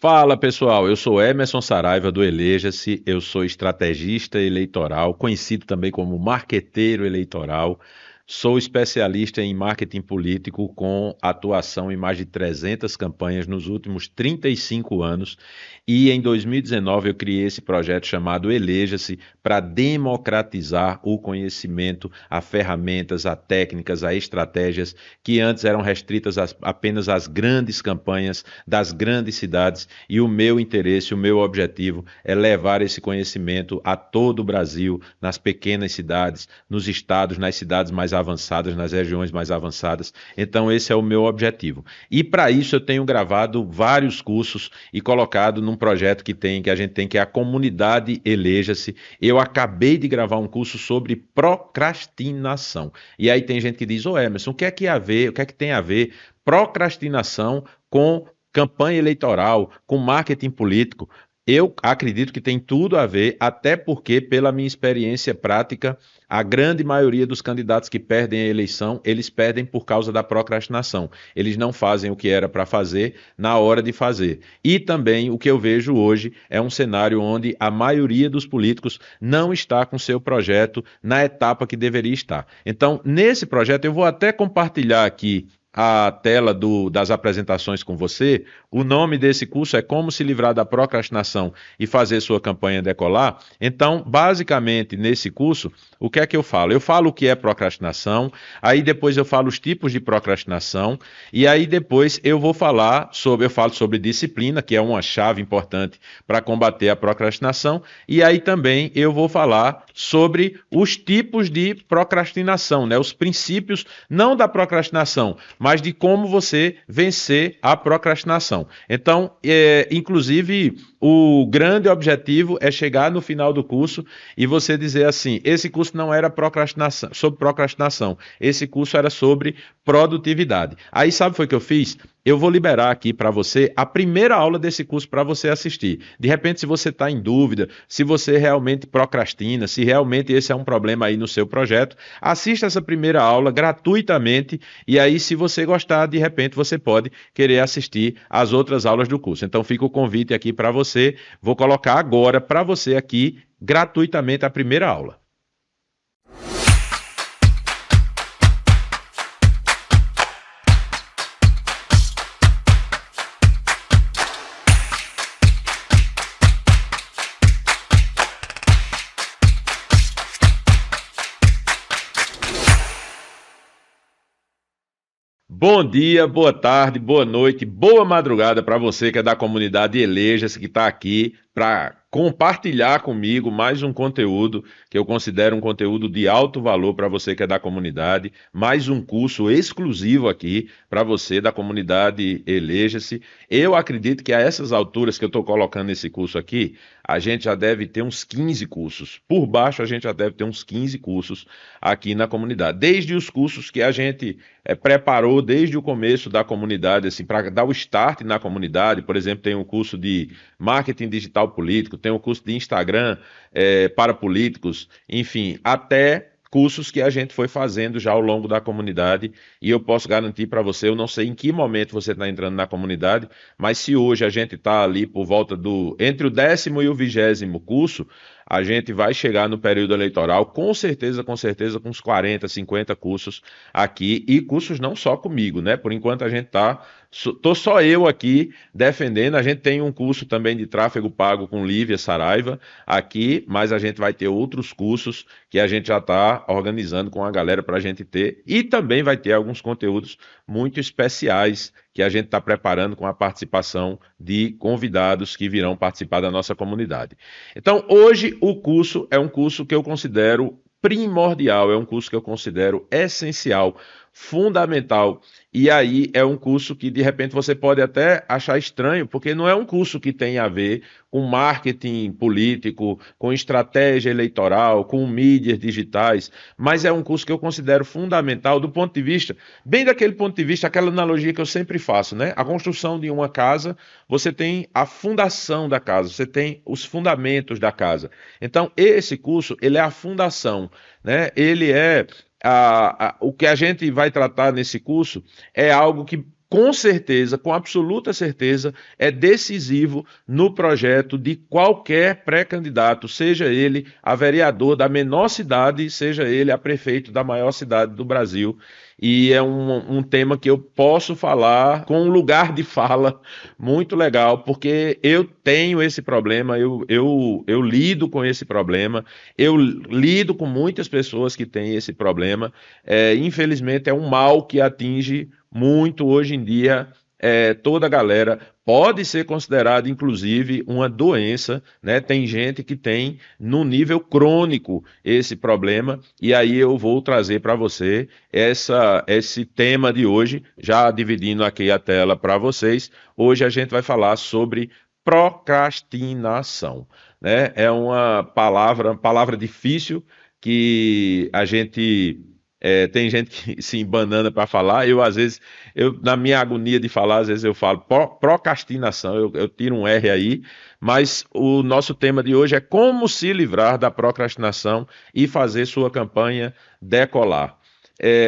Fala pessoal, eu sou Emerson Saraiva do Eleja-se, eu sou estrategista eleitoral, conhecido também como marqueteiro eleitoral, sou especialista em marketing político com atuação em mais de 300 campanhas nos últimos 35 anos e em 2019 eu criei esse projeto chamado Eleja-se para democratizar o conhecimento a ferramentas, a técnicas, a estratégias que antes eram restritas apenas às grandes campanhas das grandes cidades e o meu interesse, o meu objetivo é levar esse conhecimento a todo o Brasil, nas pequenas cidades, nos estados, nas cidades mais avançadas, nas regiões mais avançadas. Então, esse é o meu objetivo. E para isso, eu tenho gravado vários cursos e colocado num projeto que a gente tem, que é a Comunidade Eleja-se. Eu acabei de gravar um curso sobre procrastinação. E aí tem gente que diz: Ô Emerson, o que é que tem a ver procrastinação com campanha eleitoral, com marketing político? Eu acredito que tem tudo a ver, até porque, pela minha experiência prática, a grande maioria dos candidatos que perdem a eleição, eles perdem por causa da procrastinação. Eles não fazem o que era para fazer na hora de fazer. E também o que eu vejo hoje é um cenário onde a maioria dos políticos não está com seu projeto na etapa que deveria estar. Então, nesse projeto, eu vou até compartilhar aqui a tela das apresentações com você. O nome desse curso é Como se livrar da procrastinação e fazer sua campanha decolar. Então, basicamente, nesse curso, o que é que eu falo? Eu falo o que é procrastinação, aí depois eu falo os tipos de procrastinação, e aí depois eu falo sobre disciplina, que é uma chave importante para combater a procrastinação, e aí também eu vou falar sobre os tipos de procrastinação, né? Os princípios, não da procrastinação, mas de como você vencer a procrastinação. Então, inclusive, o grande objetivo é chegar no final do curso e você dizer assim: esse curso não era procrastinação, sobre procrastinação, esse curso era sobre produtividade. Aí sabe o que foi que eu fiz? Eu vou liberar aqui para você a primeira aula desse curso para você assistir. De repente, se você está em dúvida, se você realmente procrastina, se realmente esse é um problema aí no seu projeto, assista essa primeira aula gratuitamente e aí, se você gostar, de repente você pode querer assistir às outras aulas do curso. Então, fica o convite aqui para você. Vou colocar agora para você aqui gratuitamente a primeira aula. Bom dia, boa tarde, boa noite, boa madrugada para você que é da comunidade Eleja-se, que está aqui para compartilhar comigo mais um conteúdo que eu considero um conteúdo de alto valor para você que é da comunidade, mais um curso exclusivo aqui para você da comunidade Eleja-se. Eu acredito que a essas alturas que eu estou colocando esse curso aqui, a gente já deve ter uns 15 cursos. Por baixo, a gente já deve ter uns 15 cursos aqui na comunidade. Desde os cursos que a gente preparou desde o começo da comunidade, assim, para dar o start na comunidade. Por exemplo, tem um curso de marketing digital político, tem um curso de Instagram para políticos, enfim, até cursos que a gente foi fazendo já ao longo da comunidade, e eu posso garantir para você, eu não sei em que momento você está entrando na comunidade, mas se hoje a gente está ali por volta entre o 10º e o 20º curso, a gente vai chegar no período eleitoral, com certeza, com uns 40, 50 cursos aqui, e cursos não só comigo, né? Por enquanto a gente tô só eu aqui defendendo. A gente tem um curso também de tráfego pago com Lívia Saraiva aqui, mas a gente vai ter outros cursos que a gente já está organizando com a galera para a gente ter, e também vai ter alguns conteúdos muito especiais que a gente está preparando com a participação de convidados que virão participar da nossa comunidade. Então, hoje o curso é um curso que eu considero primordial, é um curso que eu considero essencial, fundamental. E aí é um curso que de repente você pode até achar estranho, porque não é um curso que tem a ver com marketing político, com estratégia eleitoral, com mídias digitais, mas é um curso que eu considero fundamental do ponto de vista, bem daquele ponto de vista, aquela analogia que eu sempre faço, né? A construção de uma casa, você tem a fundação da casa, você tem os fundamentos da casa. Então, esse curso, ele é a fundação, né? Ele é o que a gente vai tratar nesse curso é algo que com certeza, com absoluta certeza, é decisivo no projeto de qualquer pré-candidato, seja ele a vereador da menor cidade, seja ele a prefeito da maior cidade do Brasil. E é um tema que eu posso falar com um lugar de fala muito legal, porque eu tenho esse problema, eu lido com esse problema, eu lido com muitas pessoas que têm esse problema. Infelizmente, é um mal que atinge muito hoje em dia toda a galera. Pode ser considerado, inclusive, uma doença, né? Tem gente que tem no nível crônico esse problema, e aí eu vou trazer para você esse tema de hoje, já dividindo aqui a tela para vocês. Hoje a gente vai falar sobre procrastinação, né? É uma palavra difícil que a gente tem gente que se embanana para falar. Eu, às vezes, na minha agonia de falar, às vezes eu falo procrastinação, eu tiro um R aí, mas o nosso tema de hoje é como se livrar da procrastinação e fazer sua campanha decolar.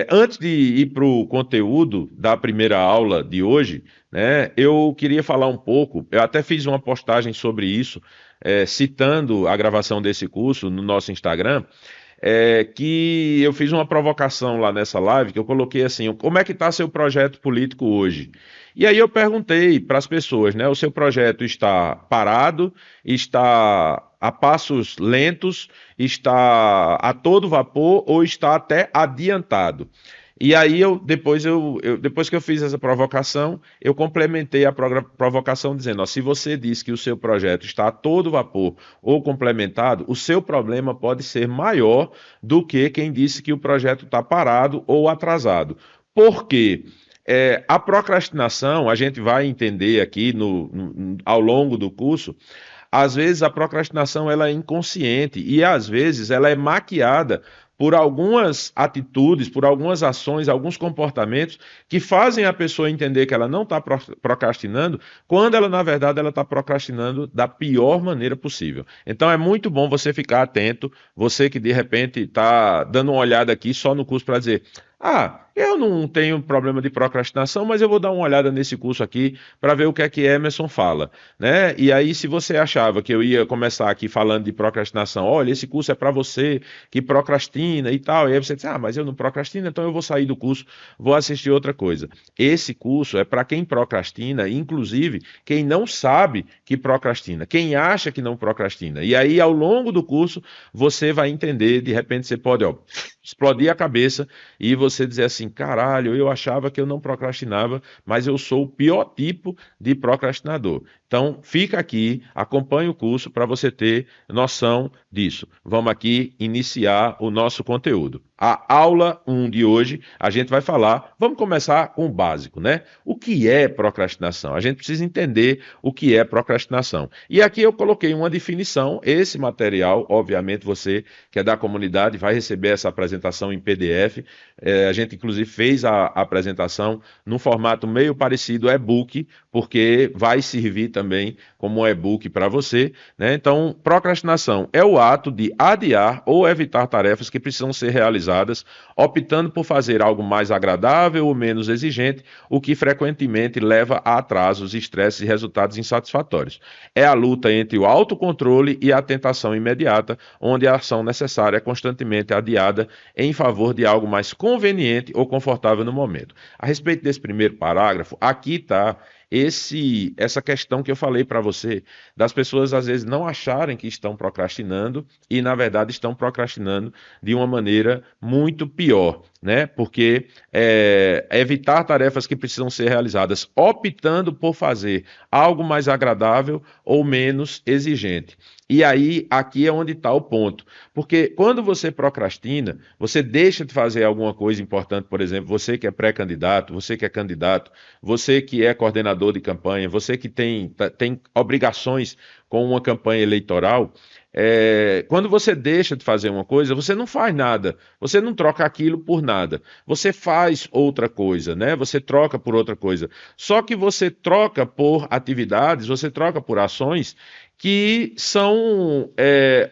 Antes de ir para o conteúdo da primeira aula de hoje, né, eu queria falar um pouco. Eu até fiz uma postagem sobre isso, citando a gravação desse curso no nosso Instagram, que eu fiz uma provocação lá nessa live, que eu coloquei assim: como é que está seu projeto político hoje? E aí eu perguntei para as pessoas, né, o seu projeto está parado, está a passos lentos, está a todo vapor ou está até adiantado? E aí depois que eu fiz essa provocação, eu complementei a provocação dizendo: ó, se você diz que o seu projeto está a todo vapor ou complementado, o seu problema pode ser maior do que quem disse que o projeto está parado ou atrasado. Por quê? A procrastinação, a gente vai entender aqui ao longo do curso. Às vezes a procrastinação ela é inconsciente e às vezes ela é maquiada por algumas atitudes, por algumas ações, alguns comportamentos que fazem a pessoa entender que ela não está procrastinando, quando ela, na verdade, ela está procrastinando da pior maneira possível. Então é muito bom você ficar atento, você que de repente está dando uma olhada aqui só no curso para dizer: eu não tenho problema de procrastinação, mas eu vou dar uma olhada nesse curso aqui para ver o que é que Emerson fala, né? E aí, se você achava que eu ia começar aqui falando de procrastinação, olha, esse curso é para você que procrastina e tal, e aí você diz: mas eu não procrastino, então eu vou sair do curso, vou assistir outra coisa. Esse curso é para quem procrastina, inclusive quem não sabe que procrastina, quem acha que não procrastina. E aí, ao longo do curso, você vai entender, de repente você pode, explodir a cabeça e você dizer assim: caralho, eu achava que eu não procrastinava, mas eu sou o pior tipo de procrastinador. Então, fica aqui, acompanhe o curso para você ter noção disso. Vamos aqui iniciar o nosso conteúdo. A aula 1 de hoje, a gente vai falar, vamos começar com o básico, né? O que é procrastinação? A gente precisa entender o que é procrastinação. E aqui eu coloquei uma definição. Esse material, obviamente, você que é da comunidade vai receber essa apresentação em PDF. A gente, inclusive, fez a apresentação num formato meio parecido e-book, porque vai servir também como um e-book para você, né? Então, procrastinação é o ato de adiar ou evitar tarefas que precisam ser realizadas, optando por fazer algo mais agradável ou menos exigente, o que frequentemente leva a atrasos, estresses e resultados insatisfatórios. É a luta entre o autocontrole e a tentação imediata, onde a ação necessária é constantemente adiada em favor de algo mais conveniente ou confortável no momento. A respeito desse primeiro parágrafo, aqui está essa questão que eu falei para você, das pessoas às vezes não acharem que estão procrastinando e, na verdade, estão procrastinando de uma maneira muito pior, né? Porque evitar tarefas que precisam ser realizadas, optando por fazer algo mais agradável ou menos exigente. E aí, aqui é onde está o ponto. Porque quando você procrastina, você deixa de fazer alguma coisa importante, por exemplo, você que é pré-candidato, você que é candidato, você que é coordenador de campanha, você que tem obrigações com uma campanha eleitoral, quando você deixa de fazer uma coisa, você não faz nada, você não troca aquilo por nada, você faz outra coisa, né? Você troca por outra coisa. Só que você troca por atividades, você troca por ações que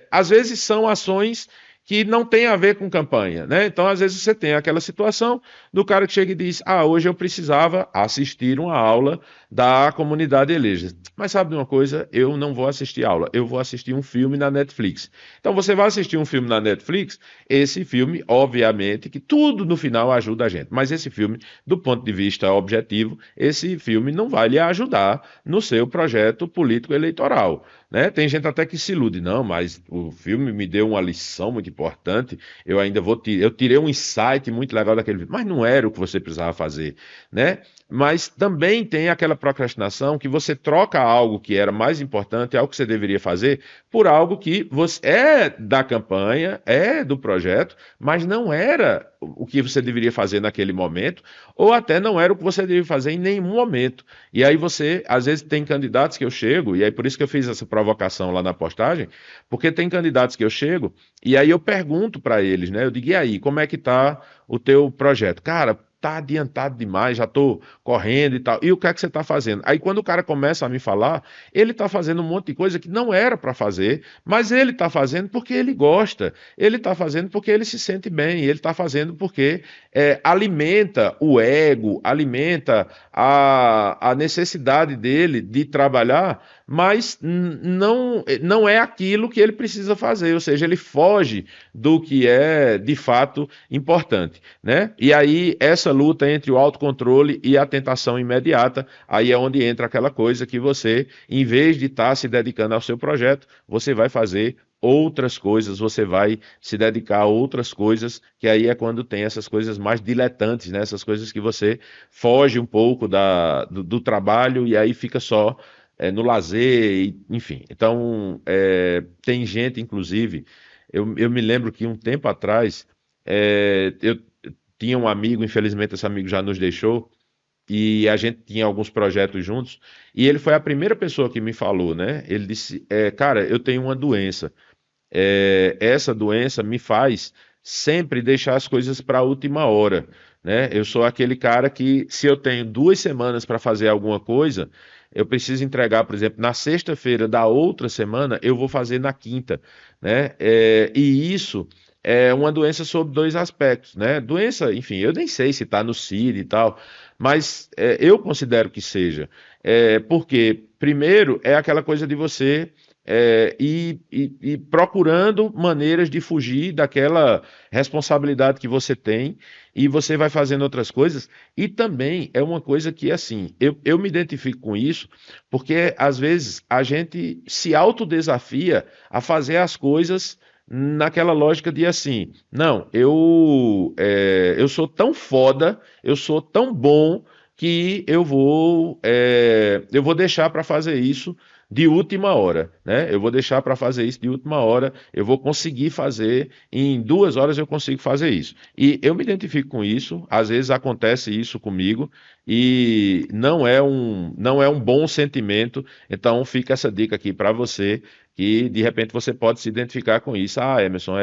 às vezes são ações que não tem a ver com campanha, né? Então, às vezes, você tem aquela situação do cara que chega e diz: Ah, hoje eu precisava assistir uma aula da comunidade Eleja. Mas sabe de uma coisa? Eu não vou assistir aula, eu vou assistir um filme na Netflix. Então, você vai assistir um filme na Netflix, esse filme, obviamente, que tudo no final ajuda a gente, mas esse filme, do ponto de vista objetivo, esse filme não vai lhe ajudar no seu projeto político eleitoral. Né? Tem gente até que se ilude, não, mas o filme me deu uma lição muito importante, eu ainda vou eu tirei um insight muito legal daquele filme, mas não era o que você precisava fazer, né? Mas também tem aquela procrastinação que você troca algo que era mais importante, algo que você deveria fazer, por algo que você é da campanha, é do projeto, mas não era o que você deveria fazer naquele momento, ou até não era o que você deveria fazer em nenhum momento. E aí você, às vezes, tem candidatos que eu chego, e aí por isso que eu fiz essa provocação lá na postagem, porque tem candidatos que eu chego, e aí eu pergunto para eles, né? Eu digo, e aí, como é que tá o teu projeto? Cara, tá adiantado demais, já tô correndo e tal. E o que é que você tá fazendo? Aí quando o cara começa a me falar, ele tá fazendo um monte de coisa que não era para fazer, mas ele tá fazendo porque ele gosta, ele tá fazendo porque ele se sente bem, ele tá fazendo porque alimenta o ego, alimenta a necessidade dele de trabalhar, mas não é aquilo que ele precisa fazer, ou seja, ele foge do que é de fato importante, né? E aí essa luta entre o autocontrole e a tentação imediata, aí é onde entra aquela coisa que você, em vez de estar se dedicando ao seu projeto, você vai fazer outras coisas, você vai se dedicar a outras coisas, que aí é quando tem essas coisas mais diletantes, né? Essas coisas que você foge um pouco do trabalho e aí fica só no lazer, enfim. Então, tem gente, inclusive, eu me lembro que um tempo atrás, eu tinha um amigo, infelizmente esse amigo já nos deixou, e a gente tinha alguns projetos juntos, e ele foi a primeira pessoa que me falou, né? Ele disse, cara, eu tenho uma doença, essa doença me faz sempre deixar as coisas para a última hora, né? Eu sou aquele cara que, se eu tenho 2 semanas para fazer alguma coisa, eu preciso entregar, por exemplo, na sexta-feira da outra semana, eu vou fazer na quinta, né? E isso é uma doença sob dois aspectos, né? Doença, enfim, eu nem sei se está no CID e tal, mas eu considero que seja. Porque, primeiro, é aquela coisa de você e procurando maneiras de fugir daquela responsabilidade que você tem e você vai fazendo outras coisas. E também é uma coisa que, assim, eu me identifico com isso, porque às vezes a gente se autodesafia a fazer as coisas naquela lógica de assim, não, eu sou tão foda, eu sou tão bom que eu vou deixar para fazer isso de última hora, né? Eu vou deixar para fazer isso de última hora, eu vou conseguir fazer, em 2 horas eu consigo fazer isso. E eu me identifico com isso, às vezes acontece isso comigo, e não é um bom sentimento, então fica essa dica aqui para você, que de repente você pode se identificar com isso. Ah, Emerson,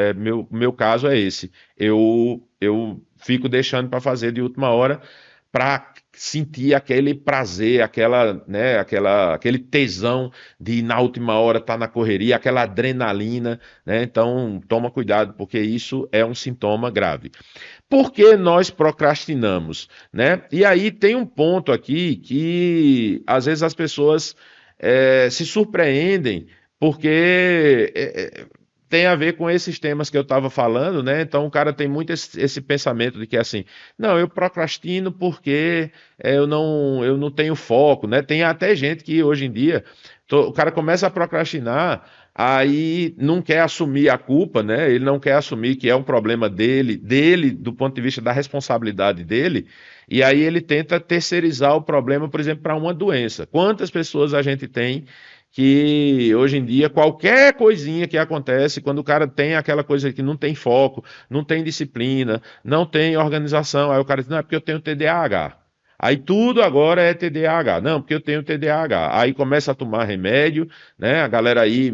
meu caso é esse. Eu fico deixando para fazer de última hora para sentir aquele prazer, aquele tesão de na última hora estar na correria, aquela adrenalina, né? Então, toma cuidado, porque isso é um sintoma grave. Por que nós procrastinamos, né? E aí tem um ponto aqui que às vezes as pessoas se surpreendem, porque tem a ver com esses temas que eu estava falando, né? Então o cara tem muito esse pensamento de que assim, não, eu procrastino porque eu não tenho foco, né? Tem até gente que hoje em dia o cara começa a procrastinar, aí não quer assumir a culpa, né? Ele não quer assumir que é um problema dele do ponto de vista da responsabilidade dele, e aí ele tenta terceirizar o problema, por exemplo, para uma doença. Quantas pessoas a gente tem que hoje em dia qualquer coisinha que acontece, quando o cara tem aquela coisa que não tem foco, não tem disciplina, não tem organização, aí o cara diz, não, é porque eu tenho TDAH. Aí tudo agora é TDAH. Não, porque eu tenho TDAH. Aí começa a tomar remédio, né? A galera aí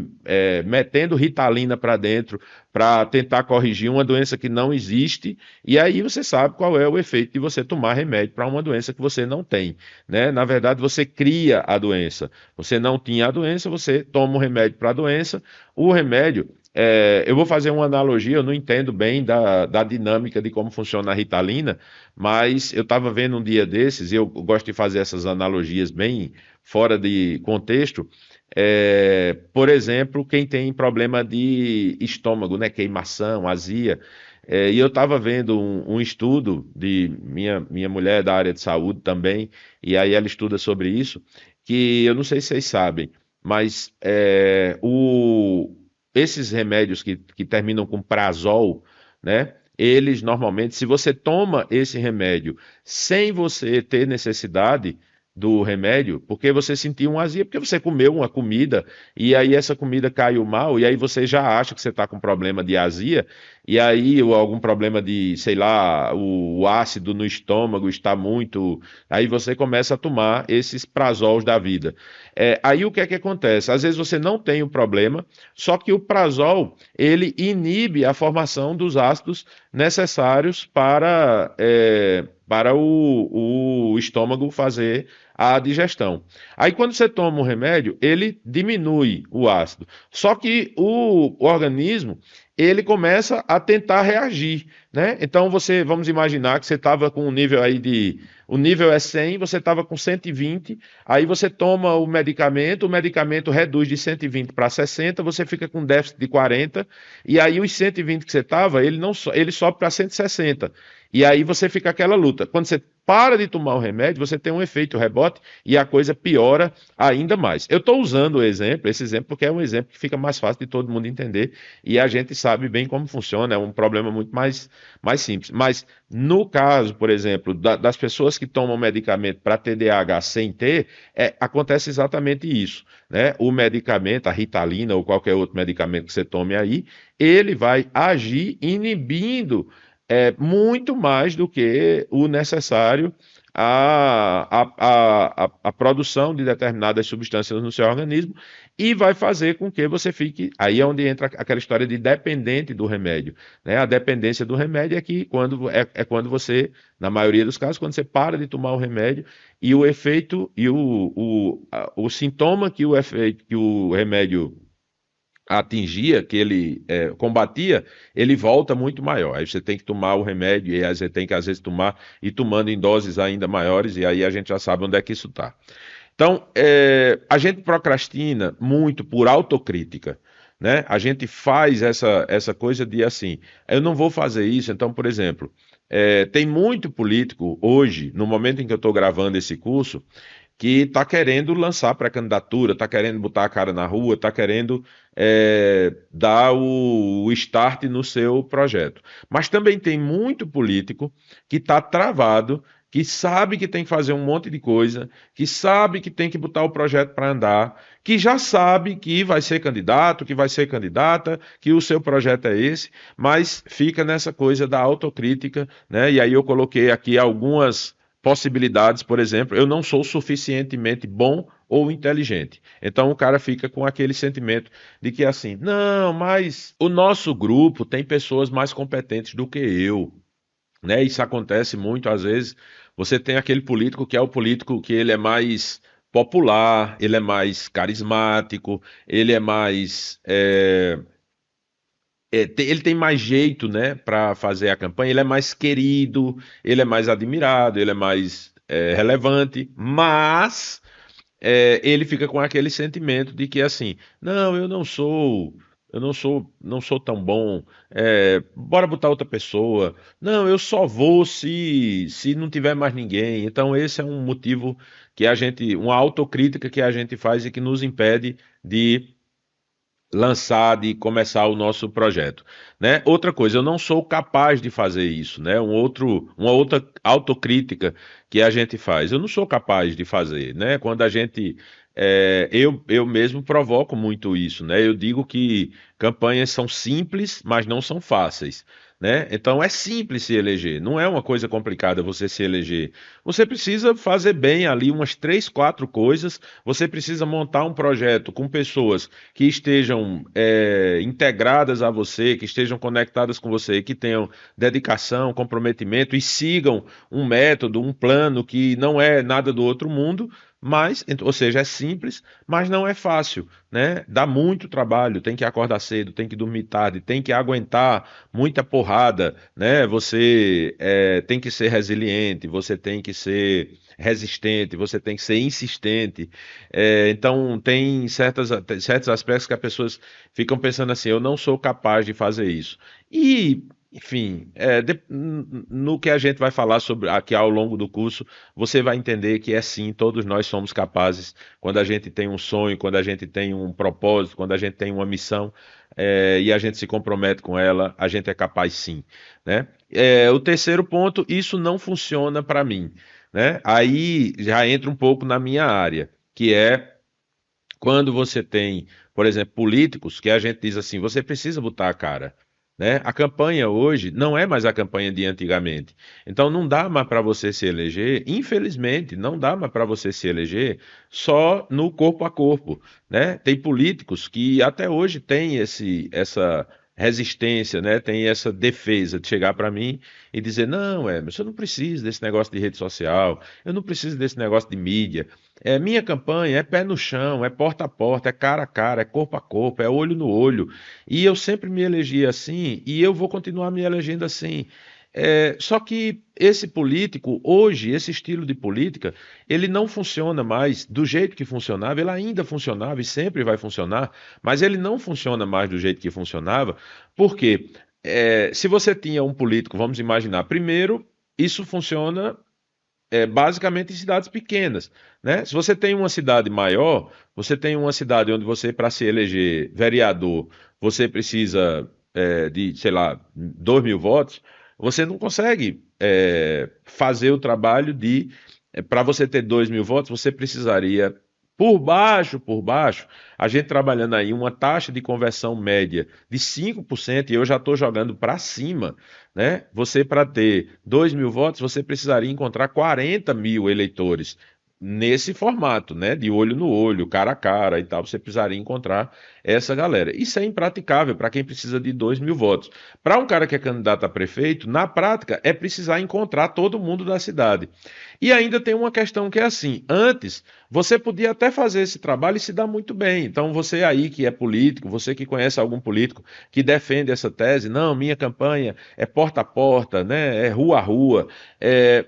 metendo Ritalina para dentro para tentar corrigir uma doença que não existe. E aí você sabe qual é o efeito de você tomar remédio para uma doença que você não tem, né? Na verdade, você cria a doença. Você não tinha a doença, você toma o remédio para a doença. O remédio Eu vou fazer uma analogia, eu não entendo bem da dinâmica de como funciona a Ritalina, mas eu estava vendo um dia desses, e eu gosto de fazer essas analogias bem fora de contexto. Por exemplo, quem tem problema de estômago, né, queimação, azia, e eu estava vendo um estudo de minha mulher é da área de saúde também, e aí ela estuda sobre isso, que eu não sei se vocês sabem, mas esses remédios que terminam com prazol, né? Eles normalmente, se você toma esse remédio sem você ter necessidade do remédio, porque você sentiu uma azia, porque você comeu uma comida e aí essa comida caiu mal, e aí você já acha que você está com problema de azia, e aí ou algum problema de, sei lá, o ácido no estômago está muito. Aí você começa a tomar esses prazols da vida. Aí o que é que acontece? Às vezes você não tem o problema, só que o prazol ele inibe a formação dos ácidos necessários para o estômago fazer a digestão. Aí quando você toma o remédio, ele diminui o ácido. Só que o organismo ele começa a tentar reagir, né? Então vamos imaginar que você estava com um nível aí o nível é 100, você estava com 120, aí você toma o medicamento reduz de 120 para 60, você fica com déficit de 40, e aí os 120 que você estava, ele sobe para 160. E aí você fica aquela luta. Quando você para de tomar o remédio, você tem um efeito rebote e a coisa piora ainda mais. Eu estou usando esse exemplo, porque é um exemplo que fica mais fácil de todo mundo entender e a gente sabe bem como funciona, é um problema muito mais simples. Mas no caso, por exemplo, das pessoas que tomam medicamento para TDAH sem ter, acontece exatamente isso, né? O medicamento, a Ritalina ou qualquer outro medicamento que você tome aí, ele vai agir inibindo muito mais do que o necessário a produção de determinadas substâncias no seu organismo e vai fazer com que você fique. Aí é onde entra aquela história de dependente do remédio, né? A dependência do remédio é que quando você, na maioria dos casos, quando você para de tomar o remédio e o efeito e o sintoma que que o remédio atingia, que ele combatia, ele volta muito maior. Aí você tem que tomar o remédio, e aí você tem que, às vezes, tomar e tomando em doses ainda maiores, e aí a gente já sabe onde é que isso está. Então, a gente procrastina muito por autocrítica, né? A gente faz essa coisa de assim, eu não vou fazer isso. Então, por exemplo, tem muito político hoje, no momento em que eu estou gravando esse curso, que está querendo lançar pré-candidatura, está querendo botar a cara na rua, está querendo dar o start no seu projeto. Mas também tem muito político que está travado, que sabe que tem que fazer um monte de coisa, que sabe que tem que botar o projeto para andar, que já sabe que vai ser candidato, que vai ser candidata, que o seu projeto é esse, mas fica nessa coisa da autocrítica, né? E aí eu coloquei aqui algumas possibilidades, por exemplo, eu não sou suficientemente bom ou inteligente. Então o cara fica com aquele sentimento de que assim, não, mas o nosso grupo tem pessoas mais competentes do que eu, né? Isso acontece muito às vezes. Você tem aquele político que é o político que ele é mais popular, ele é mais carismático, ele é mais ele tem mais jeito, né, para fazer a campanha, ele é mais querido, ele é mais admirado, ele é mais relevante, mas ele fica com aquele sentimento de que assim, não, não sou tão bom, bora botar outra pessoa, não, eu só vou se não tiver mais ninguém. Então esse é um motivo uma autocrítica que a gente faz e que nos impede de lançar, de começar o nosso projeto, né? Outra coisa, eu não sou capaz de fazer isso, né? Uma outra autocrítica que a gente faz, eu não sou capaz de fazer, né? Quando a gente, eu mesmo provoco muito isso, né? Eu digo que campanhas são simples, mas não são fáceis, né? Então é simples se eleger, não é uma coisa complicada você se eleger. Você precisa fazer bem ali umas três, quatro coisas. Você precisa montar um projeto com pessoas que estejam integradas a você, que estejam conectadas com você, que tenham dedicação, comprometimento e sigam um método, um plano que não é nada do outro mundo, ou seja, é simples, mas não é fácil, né? Dá muito trabalho, tem que acordar cedo, tem que dormir tarde, tem que aguentar muita porrada, né? Você tem que ser resiliente, você tem que ser resistente, você tem que ser insistente. Então, tem certos aspectos que as pessoas ficam pensando assim: eu não sou capaz de fazer isso. E, enfim, no que a gente vai falar sobre aqui ao longo do curso, você vai entender que é sim, todos nós somos capazes. Quando a gente tem um sonho, quando a gente tem um propósito, quando a gente tem uma missão, e a gente se compromete com ela, a gente é capaz sim, né? O terceiro ponto, isso não funciona para mim, né? Aí já entra um pouco na minha área, que é quando você tem, por exemplo, políticos que a gente diz assim, você precisa botar a cara, né? A campanha hoje não é mais a campanha de antigamente. Então não dá mais para você se eleger, infelizmente, não dá mais para você se eleger só no corpo a corpo, né? Tem políticos que até hoje têm essa resistência, né? Tem essa defesa de chegar para mim e dizer, não, Emerson, eu não preciso desse negócio de rede social, eu não preciso desse negócio de mídia. Minha campanha é pé no chão, é porta a porta, é cara a cara, é corpo a corpo, é olho no olho. E eu sempre me elegi assim e eu vou continuar me elegendo assim. Só que esse político, hoje, esse estilo de política, ele não funciona mais do jeito que funcionava, ele ainda funcionava e sempre vai funcionar, mas ele não funciona mais do jeito que funcionava, porque se você tinha um político, vamos imaginar, primeiro, isso funciona basicamente em cidades pequenas, né? Se você tem uma cidade maior, você tem uma cidade onde você, para se eleger vereador, você precisa de, sei lá, 2.000 votos, você não consegue fazer o trabalho de. Para você ter 2.000 votos, você precisaria, por baixo, a gente trabalhando aí uma taxa de conversão média de 5%, e eu já estou jogando para cima, né? Você, para ter 2.000 votos, você precisaria encontrar 40.000 eleitores nesse formato, né? De olho no olho, cara a cara e tal. Você precisaria encontrar essa galera. Isso é impraticável para quem precisa de 2.000 votos. Para um cara que é candidato a prefeito, na prática, é precisar encontrar todo mundo da cidade. E ainda tem uma questão que é assim: antes você podia até fazer esse trabalho e se dar muito bem. Então, você aí que é político, você que conhece algum político que defende essa tese, não, minha campanha é porta a porta, né? É rua a rua.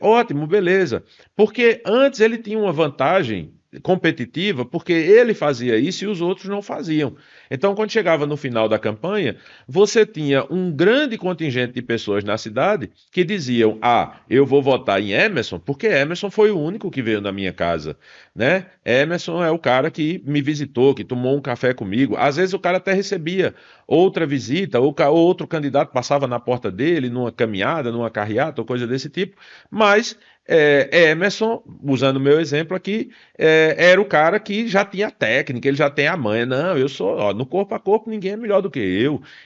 Ótimo, beleza. Porque antes ele tinha uma vantagem competitiva, porque ele fazia isso e os outros não faziam. Então, quando chegava no final da campanha, você tinha um grande contingente de pessoas na cidade que diziam: ah, eu vou votar em Emerson, porque Emerson foi o único que veio na minha casa, né? Emerson é o cara que me visitou, que tomou um café comigo. Às vezes o cara até recebia outra visita, ou outro candidato passava na porta dele, numa caminhada, numa carreata, ou coisa desse tipo, mas Emerson, usando o meu exemplo aqui, era o cara que já tinha técnica, ele já tem a manha. Não, eu sou, ó, no corpo a corpo ninguém é melhor do que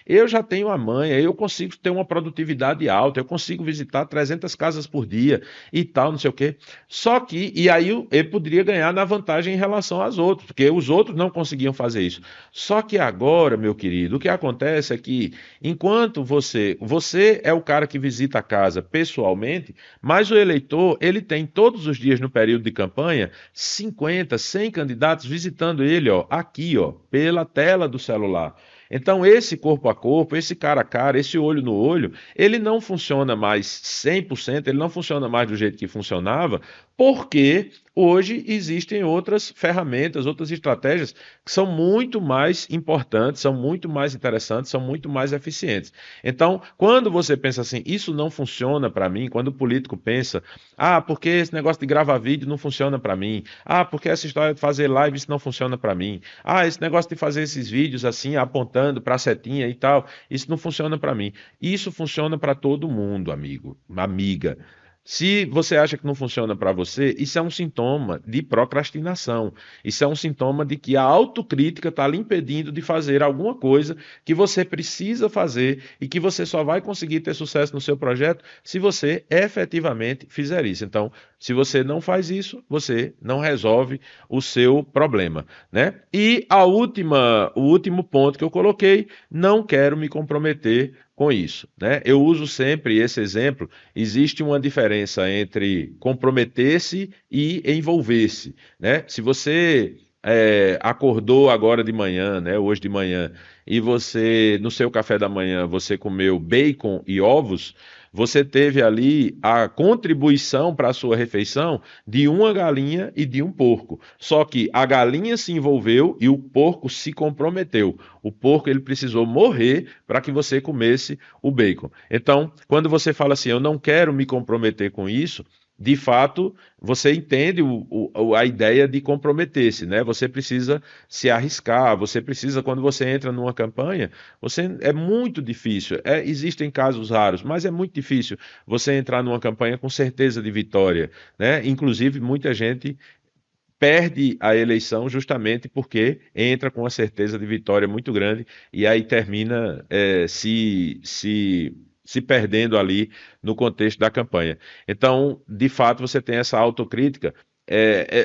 eu já tenho a manha, eu consigo ter uma produtividade alta, eu consigo visitar 300 casas por dia e tal, não sei o quê. Só que, e aí ele poderia ganhar na vantagem em relação aos outros, porque os outros não conseguiam fazer isso. Só que agora, meu querido, o que acontece é que, enquanto você é o cara que visita a casa pessoalmente, mas o eleitor, ele tem todos os dias no período de campanha 50, 100 candidatos visitando ele, ó, aqui, ó, pela tela do celular. Então, esse corpo a corpo, esse cara a cara, esse olho no olho, ele não funciona mais 100%, ele não funciona mais do jeito que funcionava, porque hoje existem outras ferramentas, outras estratégias que são muito mais importantes, são muito mais interessantes, são muito mais eficientes. Então, quando você pensa assim, isso não funciona para mim, quando o político pensa, ah, porque esse negócio de gravar vídeo não funciona para mim, ah, porque essa história de fazer live isso não funciona para mim, ah, esse negócio de fazer esses vídeos assim, apontando para a setinha e tal, isso não funciona para mim. Isso funciona para todo mundo, amigo, amiga. Se você acha que não funciona para você, isso é um sintoma de procrastinação. Isso é um sintoma de que a autocrítica está lhe impedindo de fazer alguma coisa que você precisa fazer e que você só vai conseguir ter sucesso no seu projeto se você efetivamente fizer isso. Então, se você não faz isso, você não resolve o seu problema, né? E o último ponto que eu coloquei, não quero me comprometer com isso, né? Eu uso sempre esse exemplo. Existe uma diferença entre comprometer-se e envolver-se, né? Se você acordou agora de manhã, né? Hoje de manhã, e você no seu café da manhã você comeu bacon e ovos, você teve ali a contribuição para a sua refeição de uma galinha e de um porco. Só que a galinha se envolveu e o porco se comprometeu. O porco ele precisou morrer para que você comesse o bacon. Então, quando você fala assim, eu não quero me comprometer com isso, de fato, você entende a ideia de comprometer-se, né? Você precisa se arriscar, você precisa, quando você entra numa campanha, você é muito difícil. Existem casos raros, mas é muito difícil você entrar numa campanha com certeza de vitória, né? Inclusive, muita gente perde a eleição justamente porque entra com uma certeza de vitória muito grande e aí termina se perdendo ali no contexto da campanha. Então, de fato, você tem essa autocrítica.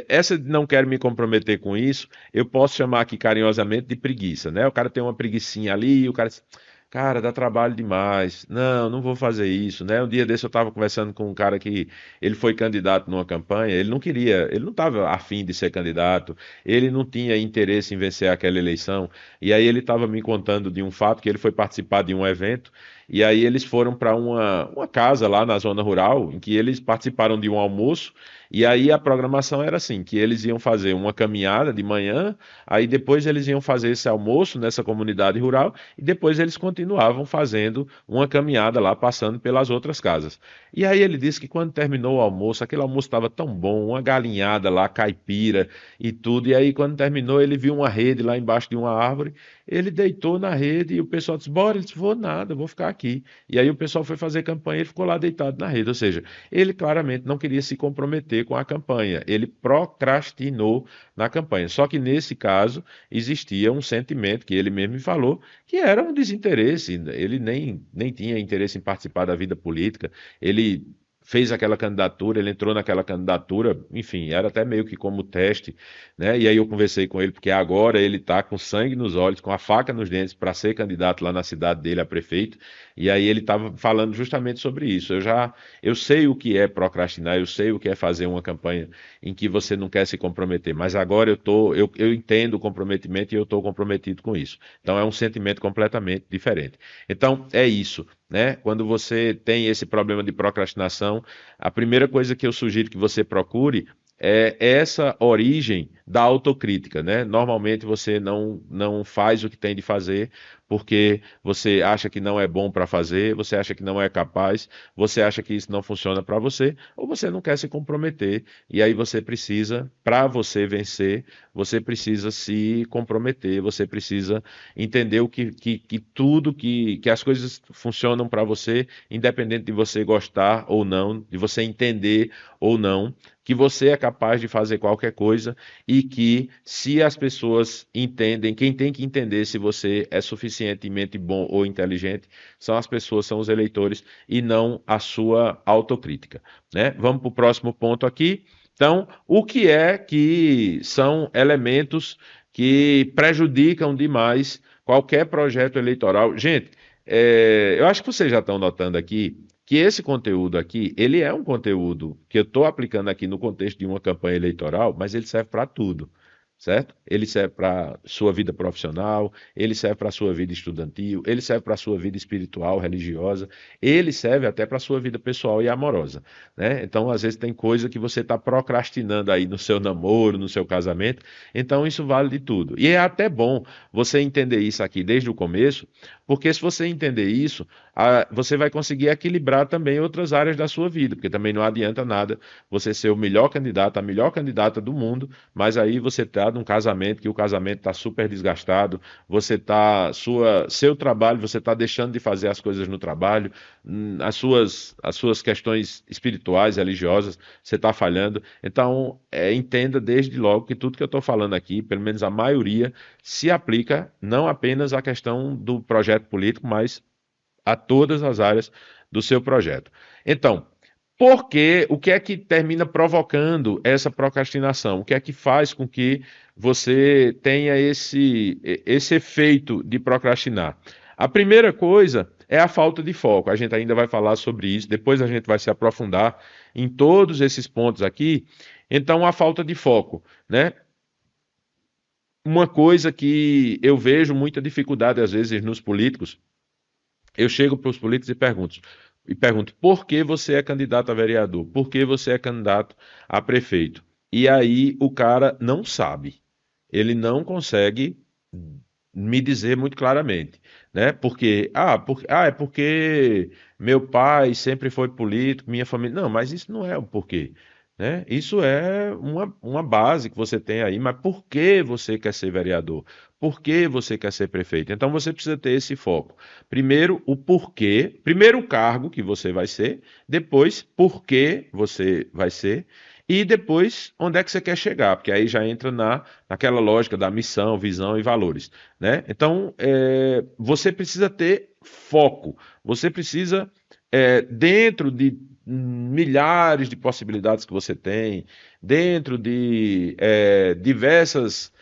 Essa de não quero me comprometer com isso, eu posso chamar aqui carinhosamente de preguiça, né? O cara tem uma preguicinha ali, e o cara diz, cara, dá trabalho demais. Não, não vou fazer isso, né? Um dia desse eu estava conversando com um cara que ele foi candidato numa campanha, ele não queria, ele não estava afim de ser candidato, ele não tinha interesse em vencer aquela eleição. E aí ele estava me contando de um fato que ele foi participar de um evento, e aí eles foram para uma casa lá na zona rural, em que eles participaram de um almoço, e aí a programação era assim, que eles iam fazer uma caminhada de manhã, aí depois eles iam fazer esse almoço nessa comunidade rural, e depois eles continuavam fazendo uma caminhada lá, passando pelas outras casas. E aí ele disse que quando terminou o almoço, aquele almoço estava tão bom, uma galinhada lá, caipira e tudo. E aí quando terminou, ele viu uma rede lá embaixo de uma árvore, ele deitou na rede e o pessoal disse: bora, ele disse: vou nada, vou ficar aqui. E aí o pessoal foi fazer campanha, ele ficou lá deitado na rede. Ou seja, ele claramente não queria se comprometer com a campanha, ele procrastinou na campanha. Só que nesse caso existia um sentimento que ele mesmo me falou que era um desinteresse. Ele nem tinha interesse em participar da vida política. Ele fez aquela candidatura, ele entrou naquela candidatura, enfim, era até meio que como teste, né? E aí eu conversei com ele, porque agora ele está com sangue nos olhos, com a faca nos dentes para ser candidato lá na cidade dele a prefeito, e aí ele estava falando justamente sobre isso. Eu sei o que é procrastinar, eu sei o que é fazer uma campanha em que você não quer se comprometer, mas agora eu entendo o comprometimento e eu estou comprometido com isso. Então é um sentimento completamente diferente. Então é isso, né? Quando você tem esse problema de procrastinação, a primeira coisa que eu sugiro que você procure é essa origem da autocrítica, né? Normalmente você não faz o que tem de fazer porque você acha que não é bom para fazer, você acha que não é capaz, você acha que isso não funciona para você, ou você não quer se comprometer, e aí você precisa, para você vencer, você precisa se comprometer, você precisa entender que tudo, que as coisas funcionam para você, independente de você gostar ou não, de você entender ou não, que você é capaz de fazer qualquer coisa e que se as pessoas entendem, quem tem que entender se você é suficientemente bom ou inteligente, são as pessoas, são os eleitores e não a sua autocrítica, né? Vamos para o próximo ponto aqui. Então, o que é que são elementos que prejudicam demais qualquer projeto eleitoral? Gente, eu acho que vocês já estão notando aqui que esse conteúdo aqui, ele é um conteúdo que eu estou aplicando aqui no contexto de uma campanha eleitoral, mas ele serve para tudo, certo? Ele serve para sua vida profissional, ele serve para sua vida estudantil, ele serve para sua vida espiritual, religiosa, ele serve até para sua vida pessoal e amorosa, né? Então, às vezes tem coisa que você está procrastinando aí no seu namoro, no seu casamento, então isso vale de tudo. E é até bom você entender isso aqui desde o começo, porque se você entender isso, você vai conseguir equilibrar também outras áreas da sua vida, porque também não adianta nada você ser o melhor candidato, a melhor candidata do mundo, mas aí você está num casamento que o casamento está super desgastado, você está, seu trabalho, você está deixando de fazer as coisas no trabalho, as suas questões espirituais, religiosas, você está falhando. Então, entenda desde logo que tudo que eu estou falando aqui, pelo menos a maioria, se aplica não apenas à questão do projeto político, mas a todas as áreas do seu projeto. Então, o que é que termina provocando essa procrastinação? O que é que faz com que você tenha esse efeito de procrastinar? A primeira coisa é a falta de foco. A gente ainda vai falar sobre isso, depois a gente vai se aprofundar em todos esses pontos aqui. Então, a falta de foco, né? Uma coisa que eu vejo muita dificuldade às vezes nos políticos, eu chego para os políticos e pergunto, por que você é candidato a vereador? Por que você é candidato a prefeito? E aí o cara não sabe. Ele não consegue me dizer muito claramente, né? É porque meu pai sempre foi político, minha família. Não, mas isso não é o porquê, né? Isso é uma base que você tem aí, mas por que você quer ser vereador? Por que você quer ser prefeito? Então você precisa ter esse foco. Primeiro, o porquê, primeiro o cargo que você vai ser, depois por que você vai ser, e depois onde é que você quer chegar, porque aí já entra naquela lógica da missão, visão e valores, né? Então, você precisa ter foco, você precisa, dentro de milhares de possibilidades que você tem, dentro de diversos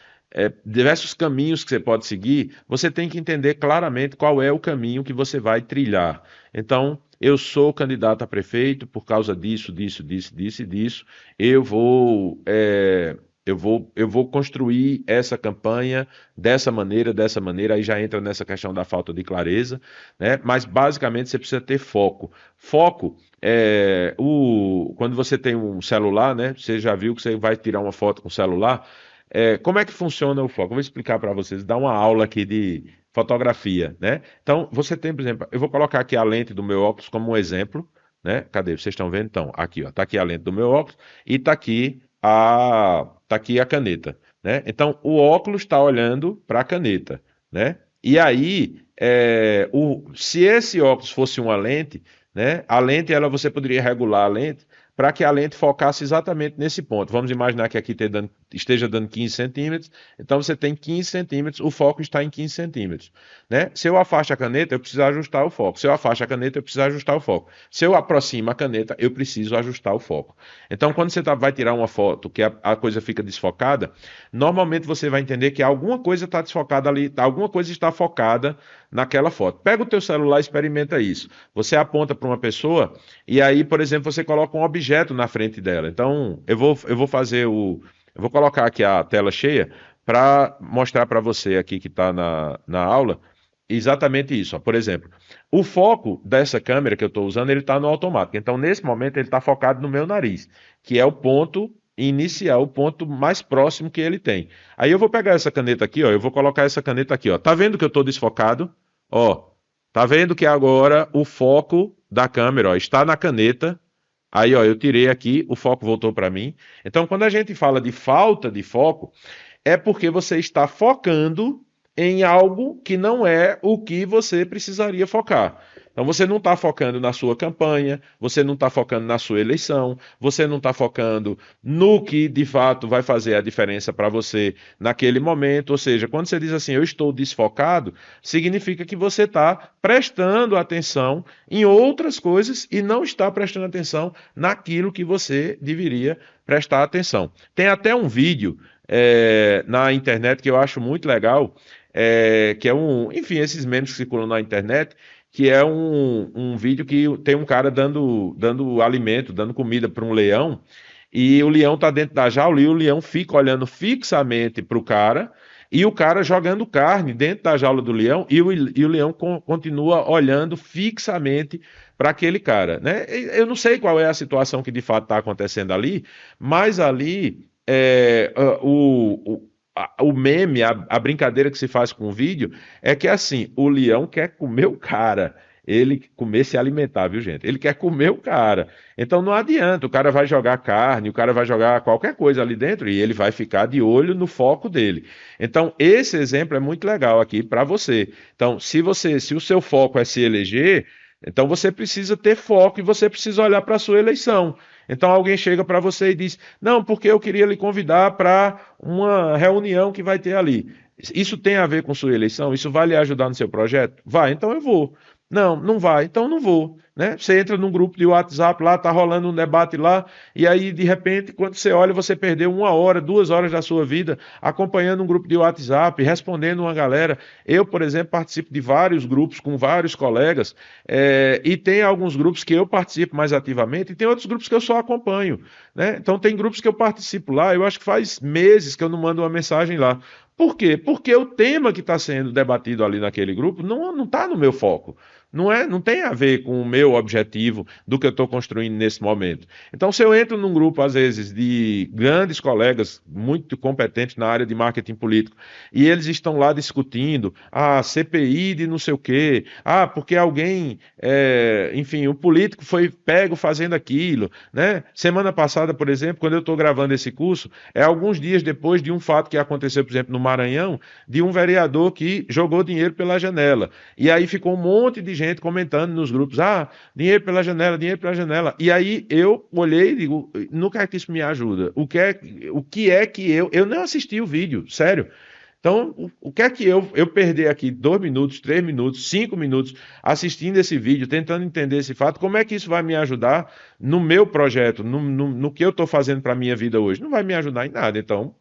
caminhos que você pode seguir, você tem que entender claramente qual é o caminho que você vai trilhar. Então, eu sou candidato a prefeito por causa disso, disso, disso, disso e disso. Eu vou, é, eu vou construir essa campanha dessa maneira, aí já entra nessa questão da falta de clareza, né? Mas basicamente você precisa ter foco. Foco quando você tem um celular, né? Você já viu que você vai tirar uma foto com o celular. Como é que funciona o foco? Eu vou explicar para vocês, dar uma aula aqui de fotografia, né? Então, você tem, por exemplo, eu vou colocar aqui a lente do meu óculos como um exemplo, né? Cadê? Vocês estão vendo? Então, aqui, ó, tá aqui a lente do meu óculos e tá aqui a caneta, né? Então, o óculos está olhando para a caneta, né? E aí, se esse óculos fosse uma lente, né? A lente, você poderia regular a lente para que a lente focasse exatamente nesse ponto. Vamos imaginar que aqui esteja dando 15 centímetros, então você tem 15 centímetros, o foco está em 15 centímetros, né? Se eu afasto a caneta, eu preciso ajustar o foco. Se eu afasto a caneta, eu preciso ajustar o foco. Se eu aproximo a caneta, eu preciso ajustar o foco. Então, quando você vai tirar uma foto que a coisa fica desfocada, normalmente você vai entender que alguma coisa está desfocada ali, alguma coisa está focada naquela foto. Pega o teu celular e experimenta isso. Você aponta para uma pessoa e aí, por exemplo, você coloca um objeto na frente dela. Então, eu vou colocar aqui a tela cheia para mostrar para você aqui que está na aula exatamente isso. Ó. Por exemplo, o foco dessa câmera que eu estou usando, ele está no automático. Então, nesse momento, ele está focado no meu nariz, que é o ponto inicial, o ponto mais próximo que ele tem. Aí eu vou pegar essa caneta aqui, ó, eu vou colocar essa caneta aqui, ó. Tá vendo que eu estou desfocado? Ó, tá vendo que agora o foco da câmera, ó, está na caneta. Aí, ó, eu tirei aqui, o foco voltou para mim. Então, quando a gente fala de falta de foco, é porque você está focando em algo que não é o que você precisaria focar. Então você não está focando na sua campanha, você não está focando na sua eleição, você não está focando no que de fato vai fazer a diferença para você naquele momento. Ou seja, quando você diz assim, eu estou desfocado, significa que você está prestando atenção em outras coisas e não está prestando atenção naquilo que você deveria prestar atenção. Tem até um vídeo na internet que eu acho muito legal, que é enfim, esses memes que circulam na internet, que é um vídeo que tem um cara dando alimento, dando comida para um leão, e o leão está dentro da jaula e o leão fica olhando fixamente para o cara, e o cara jogando carne dentro da jaula do leão, e o leão continua olhando fixamente para aquele cara, né? Eu não sei qual é a situação que de fato está acontecendo ali, mas ali o meme, a brincadeira que se faz com o vídeo é que assim, o leão quer comer o cara. Ele comer se alimentar, viu, gente? Ele quer comer o cara. Então não adianta, o cara vai jogar carne, o cara vai jogar qualquer coisa ali dentro e ele vai ficar de olho no foco dele. Então, esse exemplo é muito legal aqui para você. Então, se o seu foco é se eleger, então você precisa ter foco e você precisa olhar para a sua eleição. Então alguém chega para você e diz: Não, porque eu queria lhe convidar para uma reunião que vai ter ali. Isso tem a ver com sua eleição? Isso vai lhe ajudar no seu projeto? Vai, então eu vou. Não, não vai, então não vou, né? Você entra num grupo de WhatsApp lá, tá rolando um debate lá, e aí de repente, quando você olha, você perdeu 1 hora, 2 horas da sua vida acompanhando um grupo de WhatsApp, respondendo uma galera. Eu, por exemplo, participo de vários grupos com vários colegas, e tem alguns grupos que eu participo mais ativamente, e tem outros grupos que eu só acompanho, né? Então tem grupos que eu participo lá, eu acho que faz meses que eu não mando uma mensagem lá. Por quê? Porque o tema que está sendo debatido ali naquele grupo não está no meu foco. Não tem a ver com o meu objetivo do que eu estou construindo nesse momento. Então, se eu entro num grupo, às vezes, de grandes colegas muito competentes na área de marketing político, e eles estão lá discutindo a CPI de não sei o quê, porque alguém, enfim, o político foi pego fazendo aquilo, né? Semana passada, por exemplo, quando eu estou gravando esse curso, é alguns dias depois de um fato que aconteceu, por exemplo, no Maranhão, de um vereador que jogou dinheiro pela janela. E aí ficou um monte de gente comentando nos grupos: dinheiro pela janela, dinheiro pela janela. E aí eu olhei e digo: no que é que isso me ajuda? O que é que eu não assisti o vídeo, sério. Então, o que é que eu perder aqui 2 minutos, 3 minutos, 5 minutos assistindo esse vídeo, tentando entender esse fato, como é que isso vai me ajudar no meu projeto, no que eu estou fazendo para a minha vida hoje? Não vai me ajudar em nada. Então,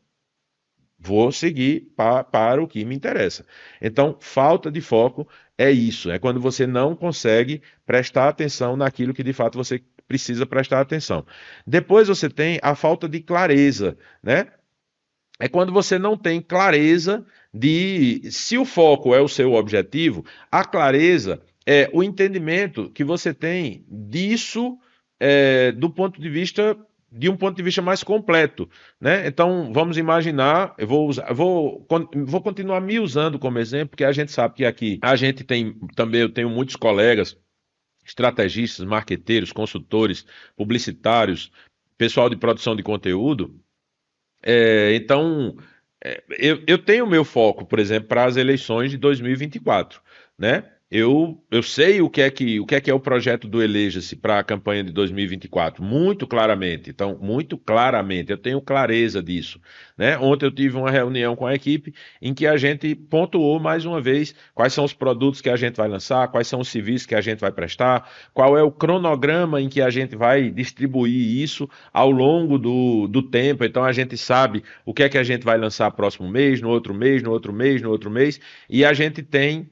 vou seguir para o que me interessa. Então, falta de foco é isso, é quando você não consegue prestar atenção naquilo que de fato você precisa prestar atenção. Depois você tem a falta de clareza, né? É quando você não tem clareza de se o foco é o seu objetivo, a clareza é o entendimento que você tem disso do ponto de vista de um ponto de vista mais completo, né? Então vamos imaginar, vou continuar me usando como exemplo, porque a gente sabe que aqui a gente tem também, eu tenho muitos colegas estrategistas, marqueteiros, consultores, publicitários, pessoal de produção de conteúdo. Então, eu tenho meu foco, por exemplo, para as eleições de 2024, né? Eu sei o que é o projeto do Eleja-se para a campanha de 2024, muito claramente. Então, muito claramente, eu tenho clareza disso, né? Ontem eu tive uma reunião com a equipe em que a gente pontuou mais uma vez quais são os produtos que a gente vai lançar, quais são os serviços que a gente vai prestar, qual é o cronograma em que a gente vai distribuir isso ao longo do tempo. Então, a gente sabe o que é que a gente vai lançar próximo mês, no outro mês, no outro mês, no outro mês, e a gente tem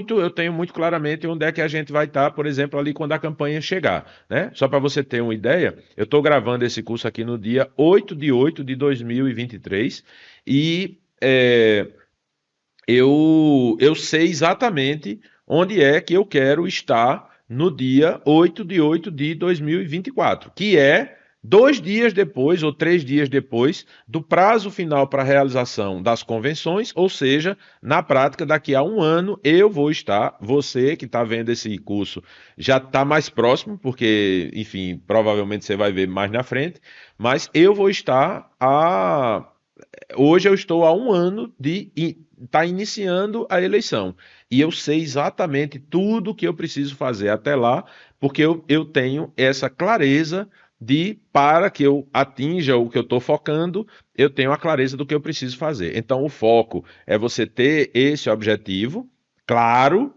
eu tenho muito claramente onde é que a gente vai estar, por exemplo, ali quando a campanha chegar, né? Só para você ter uma ideia, eu estou gravando esse curso aqui no dia 8 de 2023 e eu sei exatamente onde é que eu quero estar no dia 8 de 2024, que é 2 dias depois ou 3 dias depois do prazo final para a realização das convenções, ou seja, na prática, daqui a um ano eu vou estar, você que está vendo esse curso já está mais próximo, porque, enfim, provavelmente você vai ver mais na frente, mas eu vou estar hoje eu estou há um ano de estar iniciando a eleição. E eu sei exatamente tudo o que eu preciso fazer até lá, porque eu tenho essa clareza para que eu atinja o que eu estou focando, eu tenho a clareza do que eu preciso fazer. Então, o foco é você ter esse objetivo claro,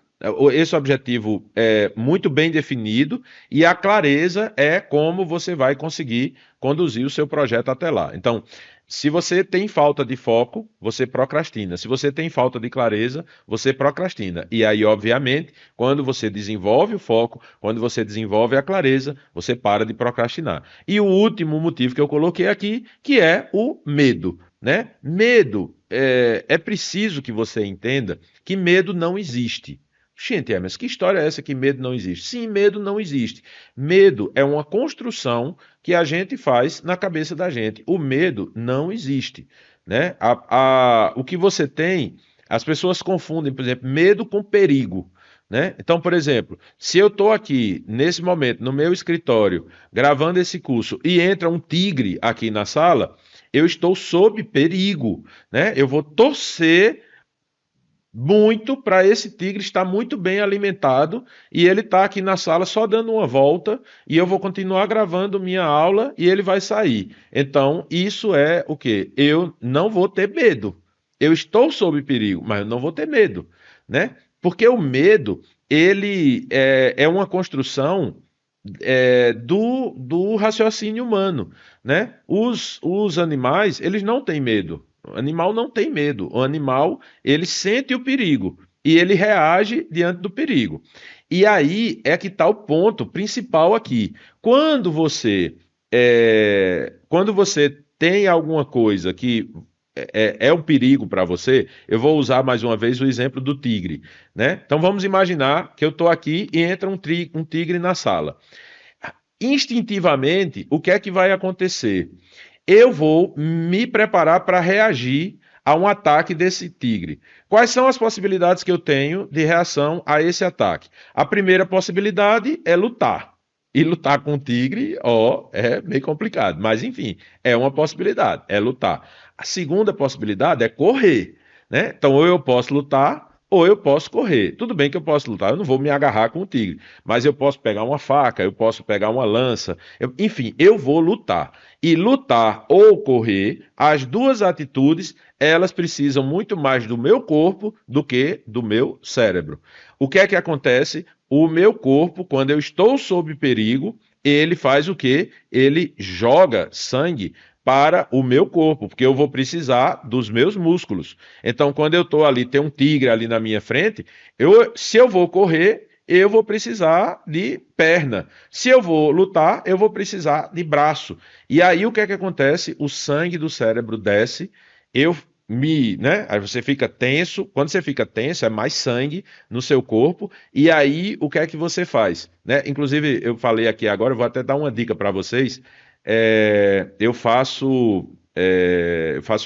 esse objetivo é muito bem definido, e a clareza é como você vai conseguir conduzir o seu projeto até lá. Então, se você tem falta de foco, você procrastina. Se você tem falta de clareza, você procrastina. E aí, obviamente, quando você desenvolve o foco, quando você desenvolve a clareza, você para de procrastinar. E o último motivo que eu coloquei aqui, que é o medo, né? Medo, é preciso que você entenda que medo não existe. Gente, mas que história é essa que medo não existe? Sim, medo não existe. Medo é uma construção que a gente faz na cabeça da gente. O medo não existe, né? O que você tem, as pessoas confundem, por exemplo, medo com perigo, né? Então, por exemplo, se eu estou aqui nesse momento no meu escritório gravando esse curso e entra um tigre aqui na sala, eu estou sob perigo, né? Eu vou torcer muito para esse tigre estar muito bem alimentado e ele está aqui na sala só dando uma volta e eu vou continuar gravando minha aula e ele vai sair. Então, isso é o quê? Eu não vou ter medo. Eu estou sob perigo, mas eu não vou ter medo, né? Porque o medo ele é uma construção do raciocínio humano, né? Os animais, eles não têm medo. O animal não tem medo. O animal, ele sente o perigo e ele reage diante do perigo. E aí é que está o ponto principal aqui. Quando você tem alguma coisa que é um perigo para você, eu vou usar mais uma vez o exemplo do tigre, né? Então vamos imaginar que eu estou aqui e entra um tigre na sala. Instintivamente, o que é que vai acontecer? Eu vou me preparar para reagir a um ataque desse tigre. Quais são as possibilidades que eu tenho de reação a esse ataque? A primeira possibilidade é lutar. E lutar com o tigre, ó, é meio complicado. Mas, enfim, é uma possibilidade, é lutar. A segunda possibilidade é correr, né? Então, ou eu posso lutar, ou eu posso correr. Tudo bem que eu posso lutar, eu não vou me agarrar com o tigre, mas eu posso pegar uma faca, eu posso pegar uma lança, enfim, eu vou lutar. E lutar ou correr, as duas atitudes, elas precisam muito mais do meu corpo do que do meu cérebro. O que é que acontece? O meu corpo, quando eu estou sob perigo, ele faz o quê? Ele joga sangue para o meu corpo, porque eu vou precisar dos meus músculos. Então, quando eu estou ali, tem um tigre ali na minha frente, se eu vou correr, eu vou precisar de perna. Se eu vou lutar, eu vou precisar de braço. E aí o que é que acontece? O sangue do cérebro desce, né? Aí você fica tenso. Quando você fica tenso, é mais sangue no seu corpo. E aí o que é que você faz? Né? Inclusive, eu falei aqui agora, eu vou até dar uma dica para vocês. Eu faço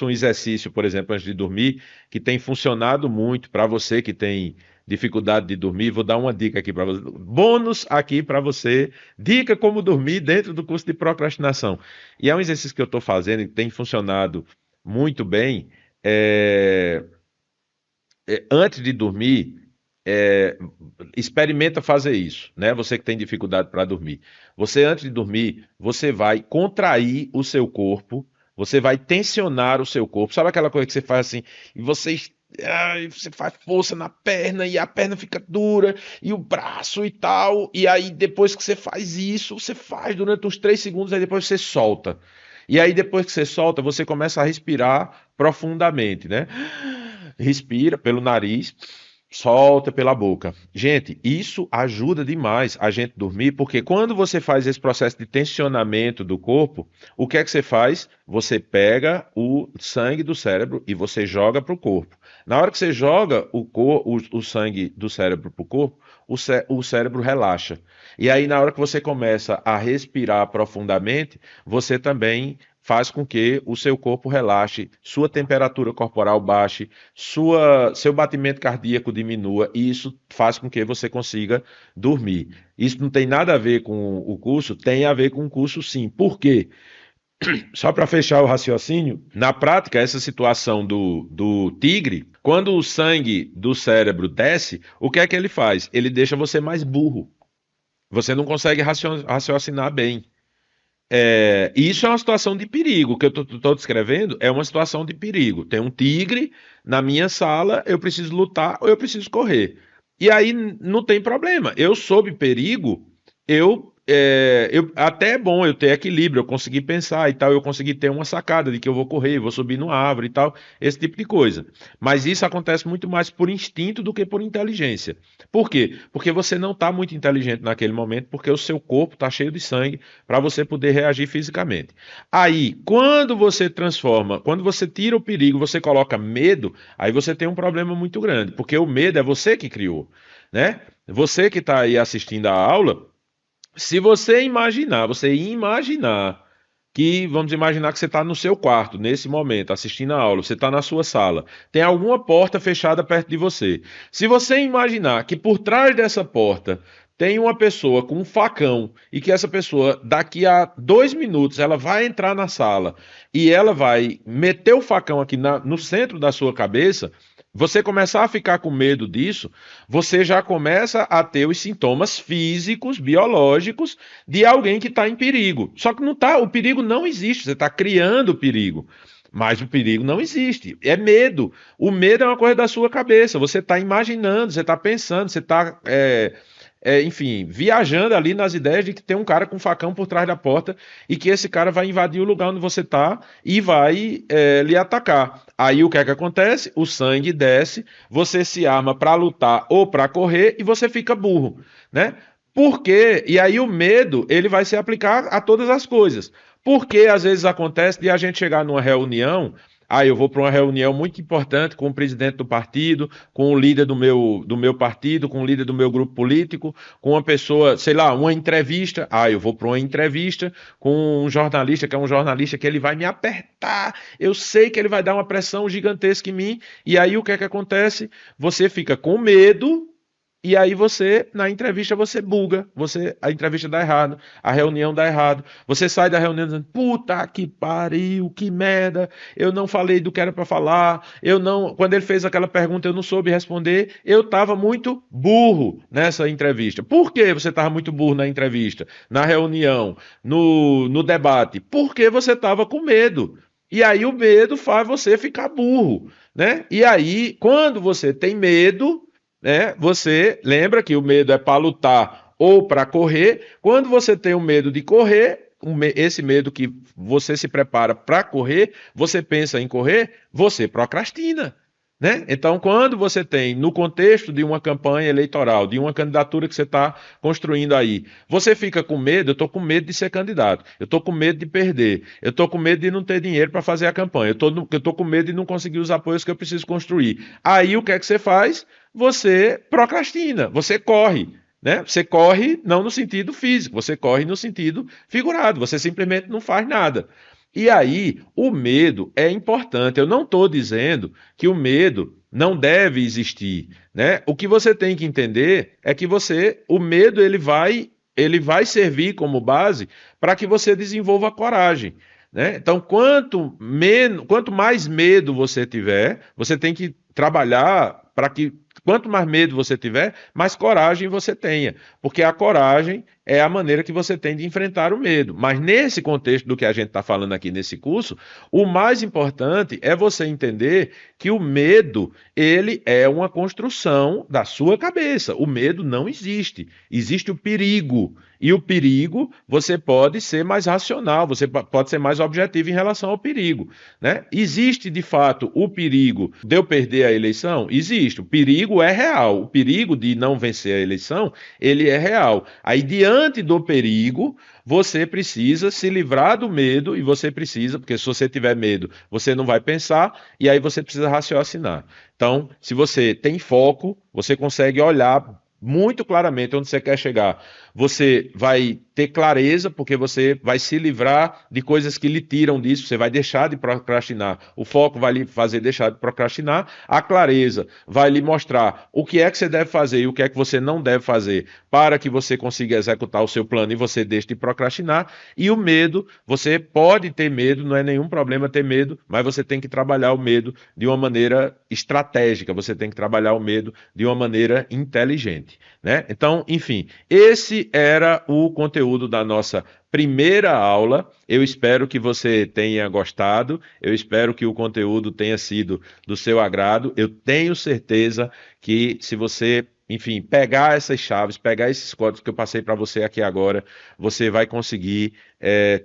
um exercício, por exemplo, antes de dormir, que tem funcionado muito para você que tem dificuldade de dormir. Vou dar uma dica aqui para você. Bônus aqui para você. Dica como dormir dentro do curso de procrastinação. E é um exercício que eu estou fazendo e tem funcionado muito bem. É, Antes de dormir, é, experimenta fazer isso, né? Você que tem dificuldade para dormir. Você, antes de dormir, você vai contrair o seu corpo, você vai tensionar o seu corpo. Sabe aquela coisa que você faz assim, e você faz força na perna e a perna fica dura e o braço e tal. E aí, depois que você faz isso, você faz durante uns 3 segundos, aí depois você solta. E aí, depois que você solta, você começa a respirar profundamente, né? Respira pelo nariz, solta pela boca. Gente, isso ajuda demais a gente dormir, porque quando você faz esse processo de tensionamento do corpo, o que é que você faz? Você pega o sangue do cérebro e você joga para o corpo. Na hora que você joga o sangue do cérebro para o corpo, o cérebro relaxa. E aí, na hora que você começa a respirar profundamente, você também faz com que o seu corpo relaxe, sua temperatura corporal baixe, seu batimento cardíaco diminua, e isso faz com que você consiga dormir. Isso não tem nada a ver com o curso? Tem a ver com o curso, sim. Por quê? Só para fechar o raciocínio, na prática, essa situação do tigre, quando o sangue do cérebro desce, o que é que ele faz? Ele deixa você mais burro. Você não consegue raciocinar bem. E isso é uma situação de perigo. O que eu estou descrevendo é uma situação de perigo. Tem um tigre na minha sala, eu preciso lutar ou eu preciso correr. E aí não tem problema. Eu, sob perigo, até é bom eu ter equilíbrio, eu conseguir pensar e tal, eu conseguir ter uma sacada de que eu vou correr, vou subir numa árvore e tal, esse tipo de coisa. Mas isso acontece muito mais por instinto do que por inteligência. Por quê? Porque você não está muito inteligente naquele momento, porque o seu corpo está cheio de sangue para você poder reagir fisicamente. Aí, quando você tira o perigo, você coloca medo, aí você tem um problema muito grande, porque o medo é você que criou, né? Você que está aí assistindo a aula, se você imaginar que, vamos imaginar que você está no seu quarto, nesse momento, assistindo a aula, você está na sua sala, tem alguma porta fechada perto de você. Se você imaginar que por trás dessa porta tem uma pessoa com um facão e que essa pessoa, daqui a 2 minutos, ela vai entrar na sala e ela vai meter o facão aqui no centro da sua cabeça, você começar a ficar com medo disso, você já começa a ter os sintomas físicos, biológicos de alguém que está em perigo. Só que não tá, o perigo não existe, você está criando o perigo. mas o perigo não existe. É medo. O medo é uma coisa da sua cabeça. Você está imaginando, você está pensando, você está, enfim, viajando ali nas ideias de que tem um cara com um facão por trás da porta e que esse cara vai invadir o lugar onde você está e vai lhe atacar. Aí o que é que acontece? O sangue desce, você se arma para lutar ou para correr e você fica burro, né? Por quê? E aí o medo, ele vai se aplicar a todas as coisas. Porque às vezes acontece de a gente chegar numa reunião, eu vou para uma reunião muito importante com o presidente do partido, com o líder do meu partido, com o líder do meu grupo político, com uma pessoa, sei lá, uma entrevista. Eu vou para uma entrevista com um jornalista, que é um jornalista que ele vai me apertar. Eu sei que ele vai dar uma pressão gigantesca em mim. E aí o que é que acontece? Você fica com medo. E aí você, na entrevista, você buga, a entrevista dá errado, a reunião dá errado, você sai da reunião dizendo, puta que pariu, que merda, eu não falei do que era para falar, quando ele fez aquela pergunta eu não soube responder, eu estava muito burro nessa entrevista. Por que você estava muito burro na entrevista, na reunião, no debate? Porque você estava com medo. E aí o medo faz você ficar burro, né? E aí, quando você tem medo, né? Você lembra que o medo é para lutar ou para correr. Quando você tem o medo de correr, esse medo que você se prepara para correr, você pensa em correr, você procrastina. Né? Então, quando você tem, no contexto de uma campanha eleitoral, de uma candidatura que você está construindo aí, você fica com medo, eu estou com medo de ser candidato, eu estou com medo de perder, eu estou com medo de não ter dinheiro para fazer a campanha, eu estou com medo de não conseguir os apoios que eu preciso construir. Aí o que é que você faz? Você procrastina, você corre. Né? Você corre não no sentido físico, você corre no sentido figurado, você simplesmente não faz nada. E aí, o medo é importante. Eu não estou dizendo que o medo não deve existir, né? O que você tem que entender é que o medo ele vai servir como base para que você desenvolva a coragem. Né? Então, quanto mais medo você tiver, você tem que trabalhar para que quanto mais medo você tiver, mais coragem você tenha, porque a coragem é a maneira que você tem de enfrentar o medo. Mas nesse contexto do que a gente está falando aqui nesse curso, o mais importante é você entender que o medo, ele é uma construção da sua cabeça. O medo não existe. Existe o perigo. E o perigo, você pode ser mais racional, você pode ser mais objetivo em relação ao perigo. Né? Existe, de fato, o perigo de eu perder a eleição? Existe. O perigo é real. O perigo de não vencer a eleição, ele é real. Aí, diante do perigo, você precisa se livrar do medo e você precisa, porque se você tiver medo, você não vai pensar e aí você precisa raciocinar. Então, se você tem foco, você consegue olhar muito claramente onde você quer chegar. Você vai ter clareza, porque você vai se livrar de coisas que lhe tiram disso, você vai deixar de procrastinar. O foco vai lhe fazer deixar de procrastinar. A clareza vai lhe mostrar o que é que você deve fazer e o que é que você não deve fazer para que você consiga executar o seu plano e você deixe de procrastinar. E o medo, você pode ter medo, não é nenhum problema ter medo, mas você tem que trabalhar o medo de uma maneira estratégica, você tem que trabalhar o medo de uma maneira inteligente. Né? Então, enfim, esse era o conteúdo da nossa primeira aula. Eu espero que você tenha gostado, eu espero que o conteúdo tenha sido do seu agrado. Eu tenho certeza que se você, enfim, pegar essas chaves, pegar esses códigos que eu passei para você aqui agora, você vai conseguir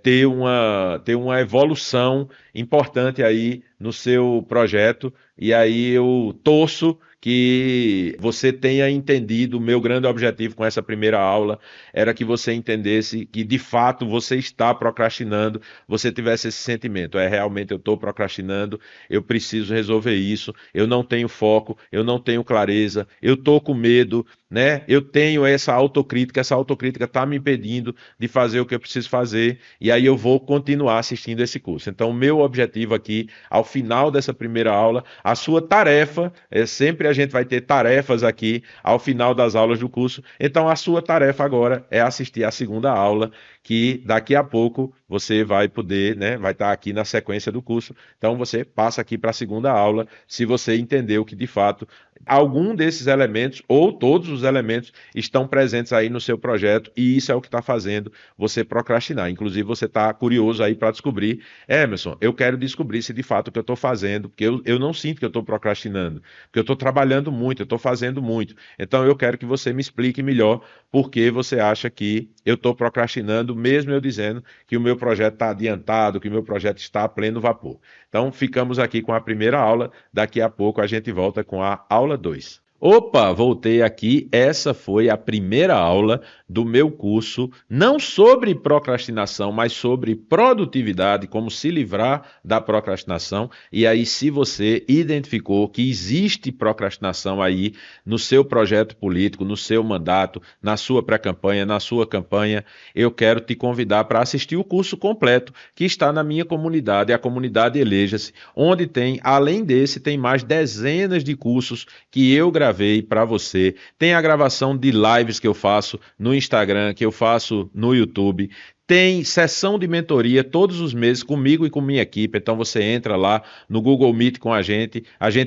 ter uma evolução importante aí no seu projeto. E aí eu torço que você tenha entendido. O meu grande objetivo com essa primeira aula era que você entendesse que de fato você está procrastinando, você tivesse esse sentimento, realmente eu estou procrastinando, eu preciso resolver isso, eu não tenho foco, eu não tenho clareza, eu estou com medo, né? Eu tenho essa autocrítica está me impedindo de fazer o que eu preciso fazer, e aí eu vou continuar assistindo esse curso. Então, o meu objetivo aqui, ao final dessa primeira aula, a sua tarefa, sempre a gente vai ter tarefas aqui ao final das aulas do curso, então a sua tarefa agora é assistir a segunda aula, que daqui a pouco você vai poder, né, vai estar aqui na sequência do curso, então você passa aqui para a segunda aula, se você entendeu que de fato algum desses elementos ou todos os elementos estão presentes aí no seu projeto e isso é o que está fazendo você procrastinar. Inclusive, você está curioso aí para descobrir, Emerson, eu quero descobrir se de fato o que eu estou fazendo, porque eu não sinto que eu estou procrastinando, porque eu estou trabalhando muito, eu estou fazendo muito. Então, eu quero que você me explique melhor por que você acha que eu estou procrastinando, mesmo eu dizendo que o meu projeto está adiantado, que o meu projeto está a pleno vapor. Então, ficamos aqui com a primeira aula. Daqui a pouco a gente volta com a aula 2. Opa, voltei aqui. Essa foi a primeira aula do meu curso, não sobre procrastinação, mas sobre produtividade, como se livrar da procrastinação. E aí, se você identificou que existe procrastinação aí no seu projeto político, no seu mandato, na sua pré-campanha, na sua campanha, eu quero te convidar para assistir o curso completo que está na minha comunidade, a comunidade Eleja-se, onde tem, além desse, tem mais dezenas de cursos que eu gravei para você. Tem a gravação de lives que eu faço no Instagram, que eu faço no YouTube. Tem sessão de mentoria todos os meses comigo e com minha equipe. Então você entra lá no Google Meet com a gente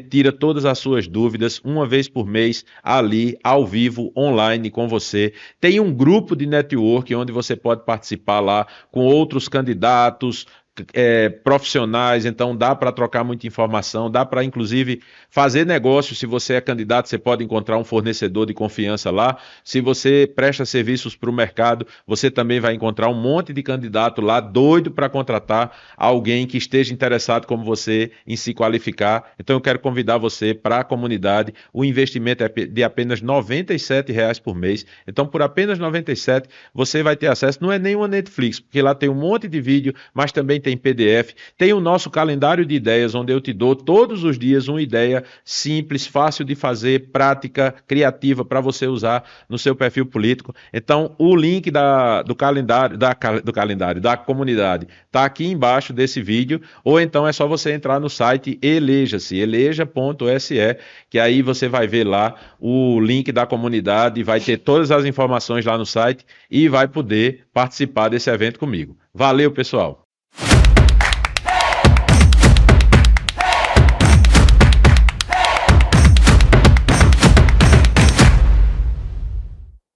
tira todas as suas dúvidas uma vez por mês, ali, ao vivo, online com você. Tem um grupo de network onde você pode participar lá com outros candidatos, profissionais, então dá para trocar muita informação, dá para inclusive fazer negócio. Se você é candidato, você pode encontrar um fornecedor de confiança lá. Se você presta serviços para o mercado, você também vai encontrar um monte de candidato lá doido para contratar alguém que esteja interessado como você em se qualificar. Então eu quero convidar você para a comunidade. O investimento é de apenas R$ 97 por mês. Então por apenas R$ 97 você vai ter acesso, não é nem uma Netflix, porque lá tem um monte de vídeo, mas também tem PDF, tem o nosso calendário de ideias, onde eu te dou todos os dias uma ideia simples, fácil de fazer, prática, criativa para você usar no seu perfil político. Então, o link do calendário, da comunidade, está aqui embaixo desse vídeo, ou então é só você entrar no site Eleja-se, eleja.se, que aí você vai ver lá o link da comunidade, vai ter todas as informações lá no site e vai poder participar desse evento comigo. Valeu, pessoal!